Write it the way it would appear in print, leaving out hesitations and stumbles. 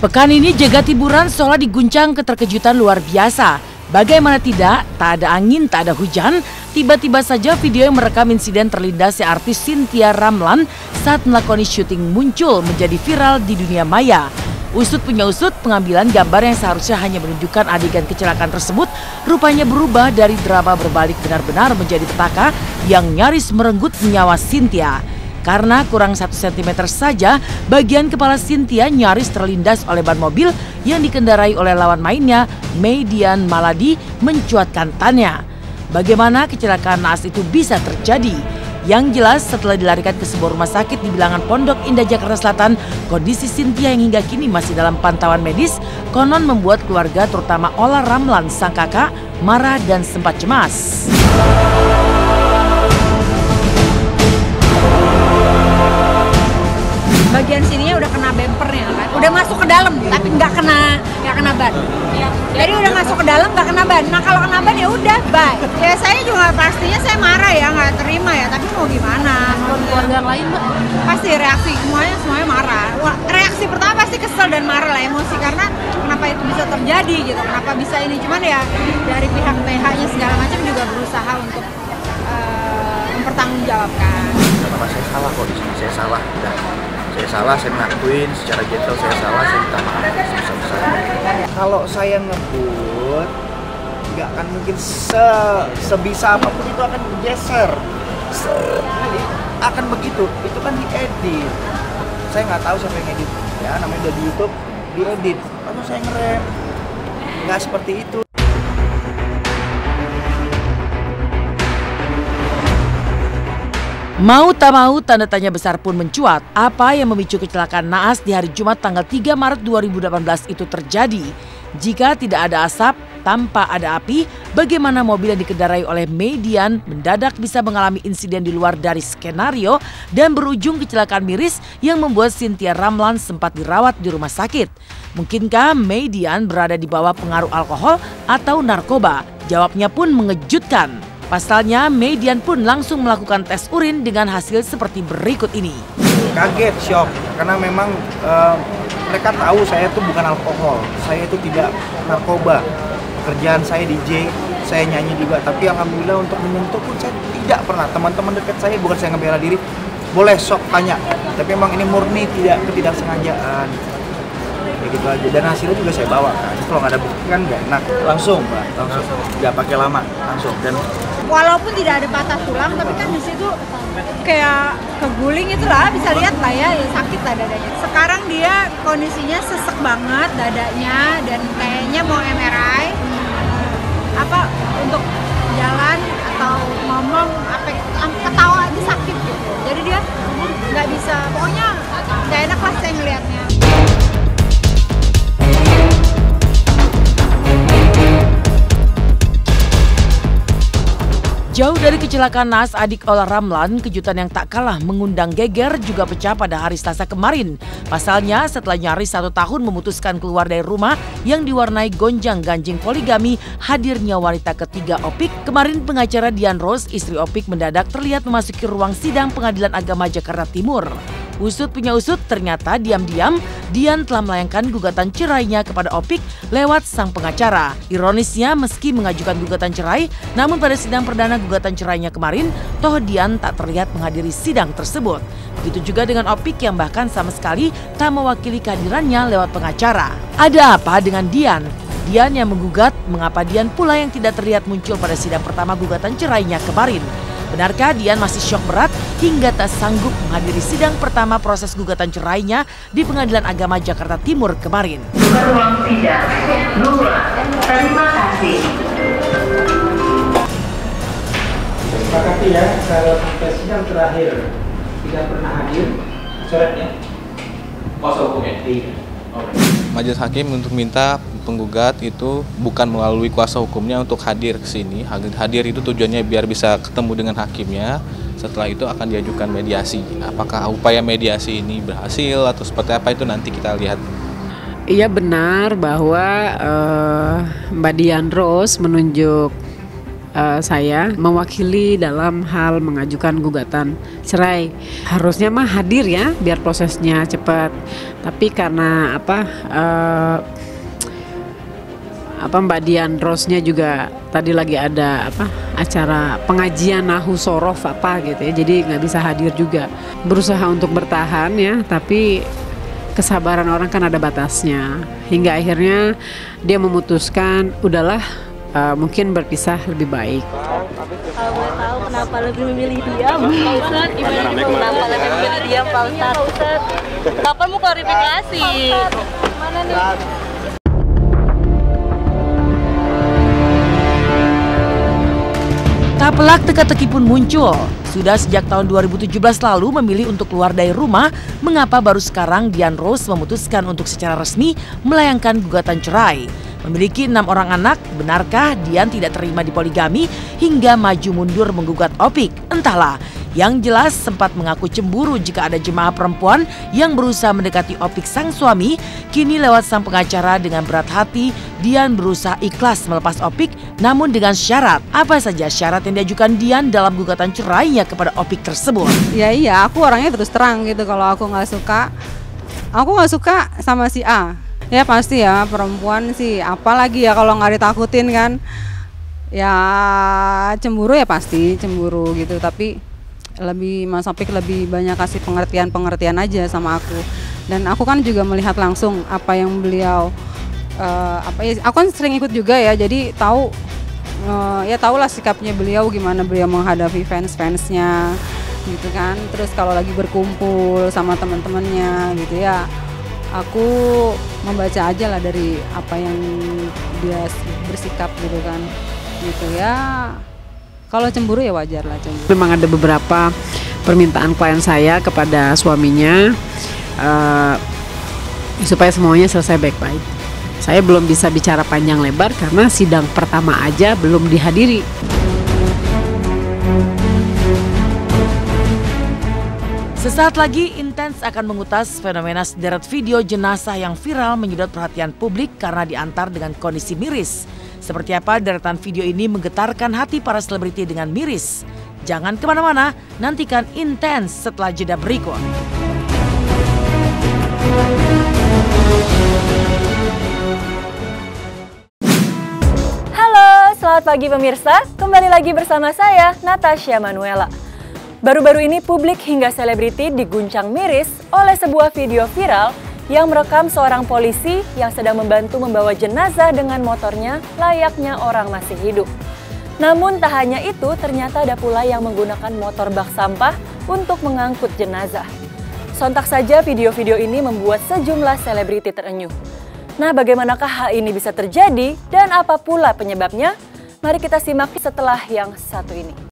Pekan ini jagat hiburan seolah diguncang keterkejutan luar biasa. Bagaimana tidak, tak ada angin, tak ada hujan, tiba-tiba saja video yang merekam insiden terlindasnya artis Cynthia Ramlan saat melakoni syuting muncul menjadi viral di dunia maya. Usut punya usut, pengambilan gambar yang seharusnya hanya menunjukkan adegan kecelakaan tersebut rupanya berubah dari drama berbalik benar-benar menjadi petaka yang nyaris merenggut nyawa Cynthia. Karena kurang 1 cm saja, bagian kepala Cynthia nyaris terlindas oleh ban mobil yang dikendarai oleh lawan mainnya, Median Maladi, mencuatkan tanya. Bagaimana kecelakaan naas itu bisa terjadi? Yang jelas setelah dilarikan ke sebuah rumah sakit di bilangan Pondok Indah, Jakarta Selatan, kondisi Cynthia yang hingga kini masih dalam pantauan medis, konon membuat keluarga terutama Ola Ramlan, sang kakak, marah dan sempat cemas. Bagian sininya udah kena bempernya kan, udah masuk ke dalam tapi nggak kena ban. Jadi udah masuk ke dalam nggak kena ban. Nah kalau kena ban ya udah bye. Ya saya juga pastinya saya marah ya, nggak terima ya. Tapi mau gimana? Keluarga lain Mbak? Pasti reaksi semuanya marah. Reaksi pertama pasti kesel dan marah lah, emosi karena kenapa itu bisa terjadi gitu, kenapa bisa ini. Cuman ya dari pihak PH-nya segala macam juga berusaha untuk mempertanggungjawabkan. Kenapa saya salah kok di sini? Saya salah. Saya salah, saya mengakuin secara gentle saya salah, saya minta maaf sebesar-besarnya. Kalau saya ngebut, nggak akan mungkin sebisa apapun itu akan geser. Akan begitu, itu kan diedit. Saya nggak tahu siapa yang edit, ya namanya udah di YouTube, diedit. Lalu saya ngerem, nggak seperti itu. Mau tak mau, tanda tanya besar pun mencuat. Apa yang memicu kecelakaan naas di hari Jumat tanggal 3 Maret 2018 itu terjadi? Jika tidak ada asap, tanpa ada api, bagaimana mobil yang dikendarai oleh Median mendadak bisa mengalami insiden di luar dari skenario dan berujung kecelakaan miris yang membuat Cynthia Ramlan sempat dirawat di rumah sakit? Mungkinkah Median berada di bawah pengaruh alkohol atau narkoba? Jawabnya pun mengejutkan. Pasalnya, Median pun langsung melakukan tes urin dengan hasil seperti berikut ini. Kaget, shock, karena memang mereka tahu saya itu bukan alkohol, saya itu tidak narkoba. Pekerjaan saya DJ, saya nyanyi juga, tapi alhamdulillah untuk menyentuh pun saya tidak pernah. Teman-teman dekat saya, bukan saya ngebela diri, boleh sok tanya, tapi memang ini murni ketidaksengajaan. Ya gitu aja, dan hasilnya juga saya bawa kan. Kalau nggak ada bukti kan nggak enak, langsung nggak pakai lama, langsung. Dan walaupun tidak ada patah tulang, tapi kan di situ kayak keguling itulah, bisa lihat lah ya sakit lah dadanya. Sekarang dia kondisinya sesek banget dadanya dan kayaknya mau MRI. Apa untuk jalan atau ngomong apa ketawa aja sakit gitu. Jadi dia nggak bisa, pokoknya nggak enak lah saya ngelihatnya. Jauh dari kecelakaan naas adik Ola Ramlan, kejutan yang tak kalah mengundang geger juga pecah pada hari Selasa kemarin. Pasalnya setelah nyaris 1 tahun memutuskan keluar dari rumah yang diwarnai gonjang-ganjing poligami, hadirnya wanita ketiga Opik, kemarin pengacara Dian Rose, istri Opik, mendadak terlihat memasuki ruang sidang Pengadilan Agama Jakarta Timur. Usut punya usut, ternyata diam-diam Dian telah melayangkan gugatan cerainya kepada Opik lewat sang pengacara. Ironisnya, meski mengajukan gugatan cerai, namun pada sidang perdana gugatan cerainya kemarin, toh Dian tak terlihat menghadiri sidang tersebut. Begitu juga dengan Opik yang bahkan sama sekali tak mewakili kehadirannya lewat pengacara. Ada apa dengan Dian? Dian yang menggugat, mengapa Dian pula yang tidak terlihat muncul pada sidang pertama gugatan cerainya kemarin? Benarkah Dian masih syok berat hingga tak sanggup menghadiri sidang pertama proses gugatan cerainya di Pengadilan Agama Jakarta Timur kemarin? Ruang sidang 2. Terima kasih. Sepakati ya, kalau sampai sidang terakhir tidak pernah hadir, coretnya kuasa hukumnya. Majelis Hakim untuk minta penggugat itu bukan melalui kuasa hukumnya untuk hadir ke sini. Hadir itu tujuannya biar bisa ketemu dengan hakimnya. Setelah itu akan diajukan mediasi. Apakah upaya mediasi ini berhasil atau seperti apa itu nanti kita lihat. Iya benar bahwa Mbak Dian Rose menunjuk saya mewakili dalam hal mengajukan gugatan cerai. Harusnya mah hadir ya biar prosesnya cepat. Tapi karena Mbak Dian Rosnya juga tadi lagi ada acara pengajian nahu sorof gitu ya, jadi nggak bisa hadir juga. Berusaha untuk bertahan ya, tapi kesabaran orang kan ada batasnya. Hingga akhirnya dia memutuskan udahlah, mungkin berpisah lebih baik. Kalau boleh tahu kenapa lebih memilih diam, Pak Ustadz? Kenapa lebih memilih diam, Pak Ustadz? Kapan mau klarifikasi? Mana nih? Tak pelak teka-teki pun muncul. Sudah sejak tahun 2017 lalu memilih untuk keluar dari rumah, mengapa baru sekarang Dian Rose memutuskan untuk secara resmi melayangkan gugatan cerai? Memiliki 6 orang anak, benarkah Dian tidak terima dipoligami hingga maju mundur menggugat Opik? Entahlah. Yang jelas sempat mengaku cemburu jika ada jemaah perempuan yang berusaha mendekati Opik sang suami. Kini lewat sang pengacara dengan berat hati, Dian berusaha ikhlas melepas Opik, namun dengan syarat. Apa saja syarat yang diajukan Dian dalam gugatan cerainya kepada Opik tersebut? Ya iya, aku orangnya terus terang gitu. Kalau aku nggak suka sama si A. Ya pasti ya, perempuan sih apalagi ya kalau nggak ditakutin kan. Ya cemburu ya pasti cemburu gitu, tapi Mas Opik lebih banyak kasih pengertian aja sama aku. Dan aku kan juga melihat langsung apa yang beliau aku kan sering ikut juga ya, jadi tahu tahulah sikapnya beliau, gimana beliau menghadapi fansnya gitu kan. Terus kalau lagi berkumpul sama teman-temannya gitu ya, aku membaca aja lah dari apa yang dia bersikap gitu kan, gitu ya. Kalau cemburu ya wajar lah cemburu. Memang ada beberapa permintaan klien saya kepada suaminya supaya semuanya selesai baik-baik. Saya belum bisa bicara panjang lebar karena sidang pertama aja belum dihadiri. Sesaat lagi Intens akan mengutas fenomena sederet video jenazah yang viral menyedot perhatian publik karena diantar dengan kondisi miris. Seperti apa deretan video ini menggetarkan hati para selebriti dengan miris? Jangan kemana-mana, nantikan Intens setelah jeda berikut. Halo, selamat pagi pemirsa. Kembali lagi bersama saya, Natasha Manuela. Baru-baru ini publik hingga selebriti diguncang miris oleh sebuah video viral yang merekam seorang polisi yang sedang membantu membawa jenazah dengan motornya layaknya orang masih hidup. Namun tak hanya itu, ternyata ada pula yang menggunakan motor bak sampah untuk mengangkut jenazah. Sontak saja video-video ini membuat sejumlah selebriti terenyuh. Nah, bagaimanakah hal ini bisa terjadi dan apa pula penyebabnya? Mari kita simak setelah yang satu ini.